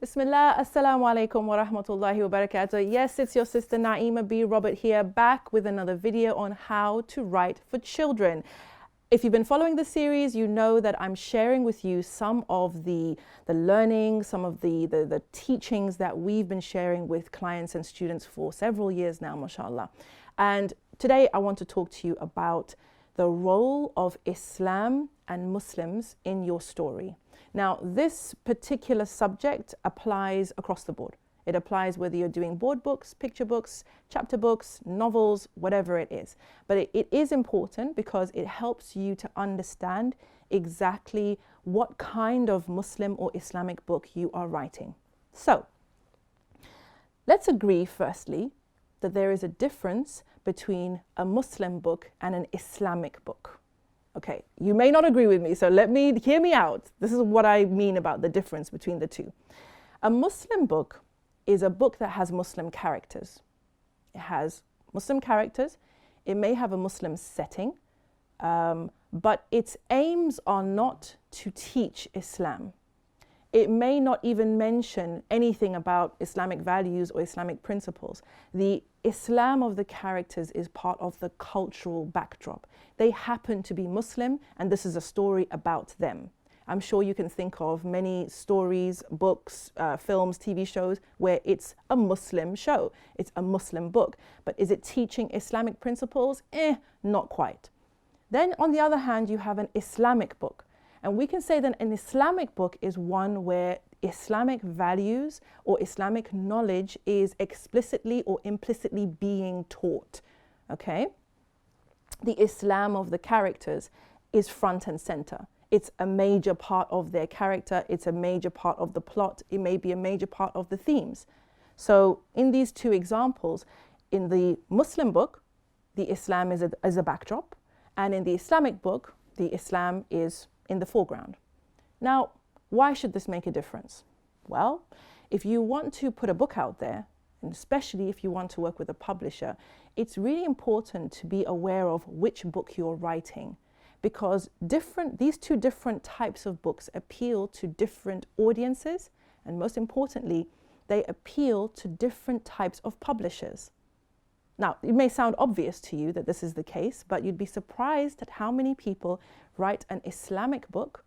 Bismillah, assalamu alaikum wa rahmatullahi wa barakatuh. Yes, it's your sister Naima B. Robert here, back with another video on how to write for children. If you've been following the series, you know that I'm sharing with you some of the learning, some of the teachings that we've been sharing with clients and students for several years now, mashallah. And today I want to talk to you about the role of Islam and Muslims in your story. Now, this particular subject applies across the board. It applies whether you're doing board books, picture books, chapter books, novels, whatever it is. But it is important because it helps you to understand exactly what kind of Muslim or Islamic book you are writing. So, let's agree firstly that there is a difference between a Muslim book and an Islamic book. Okay, you may not agree with me, so hear me out. This is what I mean about the difference between the two. A Muslim book is a book that has Muslim characters. It has Muslim characters. It may have a Muslim setting, but its aims are not to teach Islam. It may not even mention anything about Islamic values or Islamic principles. The Islam of the characters is part of the cultural backdrop. They happen to be Muslim, and this is a story about them. I'm sure you can think of many stories, books, films, TV shows where it's a Muslim show. It's a Muslim book. But is it teaching Islamic principles? Not quite. Then on the other hand, you have an Islamic book. And we can say that an Islamic book is one where Islamic values or Islamic knowledge is explicitly or implicitly being taught. Okay? The Islam of the characters is front and center. It's a major part of their character. It's a major part of the plot. It may be a major part of the themes. So in these two examples, in the Muslim book, the Islam is a backdrop. And in the Islamic book, the Islam is in the foreground. Now, why should this make a difference? Well, if you want to put a book out there, and especially if you want to work with a publisher, it's really important to be aware of which book you're writing, because these two different types of books appeal to different audiences, and most importantly, they appeal to different types of publishers. Now, it may sound obvious to you that this is the case, but you'd be surprised at how many people write an Islamic book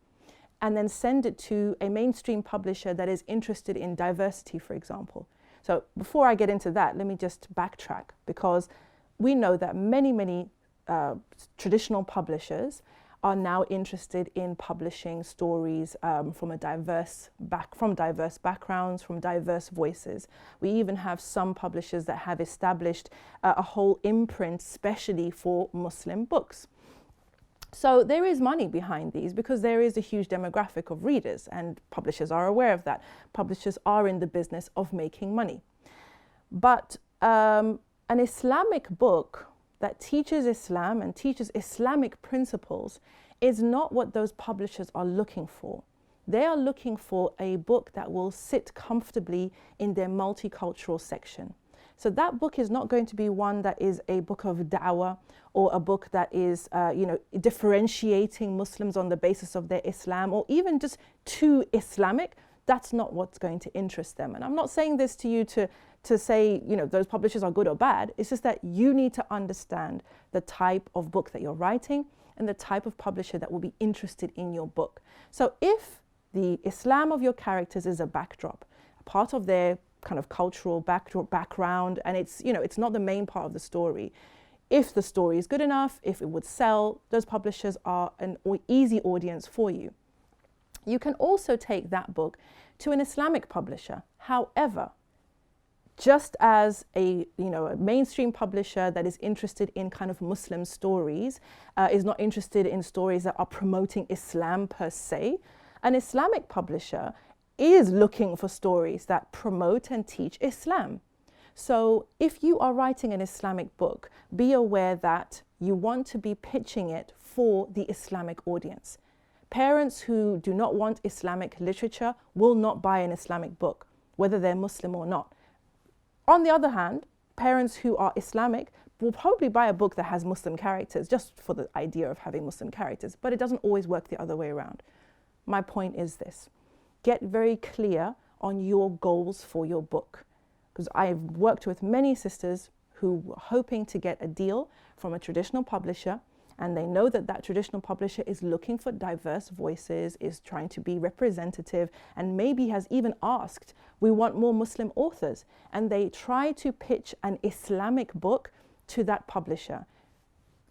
and then send it to a mainstream publisher that is interested in diversity, for example. So before I get into that, let me just backtrack, because we know that many traditional publishers are now interested in publishing stories from diverse backgrounds, from diverse voices. We even have some publishers that have established a whole imprint specially for Muslim books. So there is money behind these because there is a huge demographic of readers, and publishers are aware of that. Publishers are in the business of making money. But an Islamic book that teaches Islam and teaches Islamic principles is not what those publishers are looking for. They are looking for a book that will sit comfortably in their multicultural section. So that book is not going to be one that is a book of da'wah or a book that is, differentiating Muslims on the basis of their Islam, or even just too Islamic. That's not what's going to interest them. And I'm not saying this to you to say, those publishers are good or bad. It's just that you need to understand the type of book that you're writing and the type of publisher that will be interested in your book. So if the Islam of your characters is a backdrop, a part of their kind of cultural background, and it's not the main part of the story. If the story is good enough, if it would sell, those publishers are an easy audience for you. You can also take that book to an Islamic publisher. However, just as a mainstream publisher that is interested in kind of Muslim stories is not interested in stories that are promoting Islam per se, an Islamic publisher is looking for stories that promote and teach Islam. So if you are writing an Islamic book, be aware that you want to be pitching it for the Islamic audience. Parents who do not want Islamic literature will not buy an Islamic book, whether they're Muslim or not. On the other hand, parents who are Islamic will probably buy a book that has Muslim characters just for the idea of having Muslim characters, but it doesn't always work the other way around. My point is this: get very clear on your goals for your book. Because I've worked with many sisters who were hoping to get a deal from a traditional publisher, and they know that that traditional publisher is looking for diverse voices, is trying to be representative, and maybe has even asked, we want more Muslim authors. And they try to pitch an Islamic book to that publisher.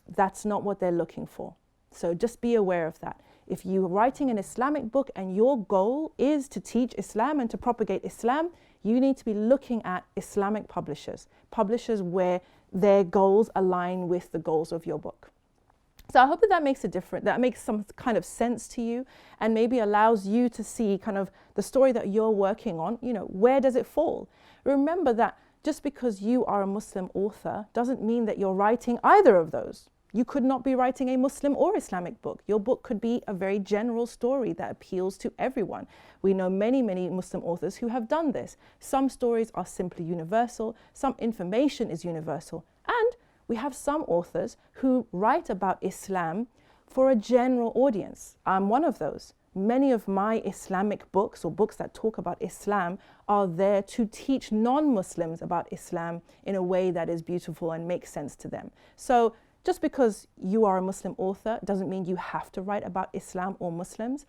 That's not what they're looking for. So just be aware of that. If you're writing an Islamic book and your goal is to teach Islam and to propagate Islam, you need to be looking at Islamic publishers, publishers where their goals align with the goals of your book. So I hope that makes a difference, that makes some kind of sense to you, and maybe allows you to see kind of the story that you're working on, you know, where does it fall? Remember that just because you are a Muslim author doesn't mean that you're writing either of those. You could not be writing a Muslim or Islamic book. Your book could be a very general story that appeals to everyone. We know many, many Muslim authors who have done this. Some stories are simply universal, some information is universal, and we have some authors who write about Islam for a general audience. I'm one of those. Many of my Islamic books, or books that talk about Islam, are there to teach non-Muslims about Islam in a way that is beautiful and makes sense to them. So just because you are a Muslim author doesn't mean you have to write about Islam or Muslims.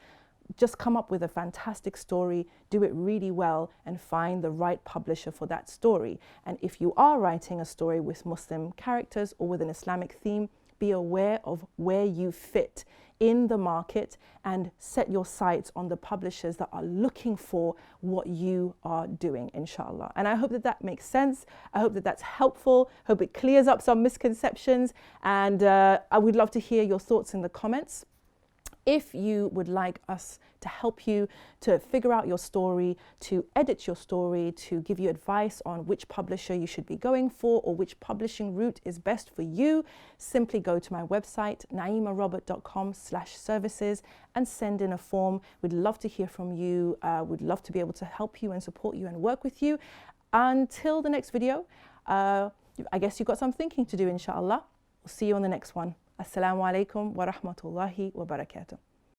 Just come up with a fantastic story, do it really well, and find the right publisher for that story. And if you are writing a story with Muslim characters or with an Islamic theme, be aware of where you fit in the market and set your sights on the publishers that are looking for what you are doing, inshallah. And I hope that that makes sense. I hope that that's helpful. Hope it clears up some misconceptions. And I would love to hear your thoughts in the comments. If you would like us to help you to figure out your story, to edit your story, to give you advice on which publisher you should be going for or which publishing route is best for you, simply go to my website, naimarobert.com/services, and send in a form. We'd love to hear from you. We'd love to be able to help you and support you and work with you. Until the next video, I guess you've got some thinking to do, inshallah. We'll see you on the next one. Assalamu alaikum wa rahmatullahi wa barakatuh.